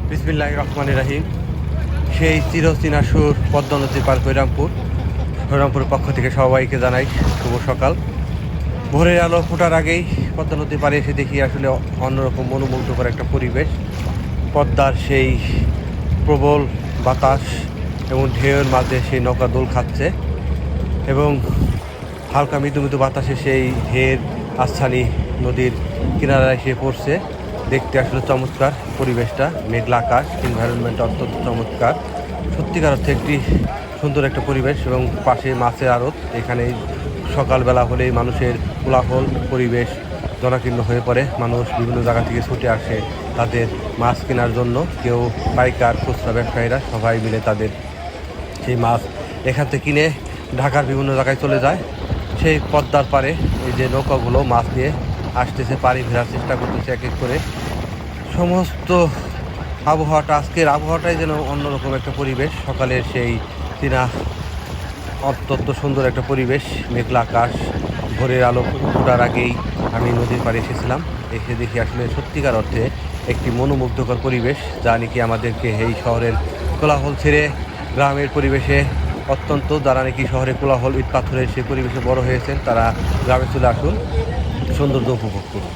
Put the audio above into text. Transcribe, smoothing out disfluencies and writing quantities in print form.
বিসমিল্লাহির রহমানির রহিম। সেই চিরচেনা সুর পদ্মা নদীর পার হরিরামপুরের পক্ষ থেকে সবাইকে জানাই শুভ সকাল। ভোরের আলো ফোটার আগেই পদ্মা নদীর পাড়ে এসে দেখি আসলে অন্যরকম মনোমুগ্ধকর একটা পরিবেশ। পদ্মার সেই প্রবল বাতাস এবং ঢেউয়ের মাঝে সেই নৌকা দোল খাচ্ছে এবং হালকা মৃদু মৃদু বাতাসে সেই ঢের আচ্ছানি নদীর কিনারায় এসে পড়ছে। দেখতে আসলে চমৎকার পরিবেশটা, মেঘলা আকাশ, এনভায়রনমেন্ট অত্যন্ত চমৎকার। সত্যিকার অর্থে একটি সুন্দর একটা পরিবেশ এবং পাশে মাছের আড়ত। এখানে সকালবেলা হলেই মানুষের কোলাহল পরিবেশ জনাকীর্ণ হয়ে পড়ে। মানুষ বিভিন্ন জায়গা থেকে ছুটে আসে তাদের মাছ কেনার জন্য। কেউ পাইকার, খুচরা ব্যবসায়ীরা সবাই মিলে তাদের সেই মাছ এখান থেকে কিনে ঢাকার বিভিন্ন জায়গায় চলে যায়। সেই পদ্মার পাড়ে এই যে নৌকাগুলো মাছ নিয়ে আসতেছে, পাড়ি ফেরার চেষ্টা করতেছে এক এক করে। সমস্ত আজকের আবহাওয়াটাই যেন অন্যরকম একটা পরিবেশ। সকালের সেই চীনা অত্যন্ত সুন্দর একটা পরিবেশ, মেঘলা আকাশ, ভোরের আলো ফোটার আগেই আমি নদীর পাড়ে এসেছিলাম। এসে দেখি আসলে সত্যিকার অর্থে একটি মনোমুগ্ধকর পরিবেশ, যা নাকি আমাদেরকে এই শহরের কোলাহল ছেড়ে গ্রামের পরিবেশে অত্যন্ত, যারা নাকি শহরে কোলাহল ইট পাথরের সেই পরিবেশে বড় হয়েছেন, তারা গ্রামে চলে আসুন, সৌন্দর্য উপভোগ করুন।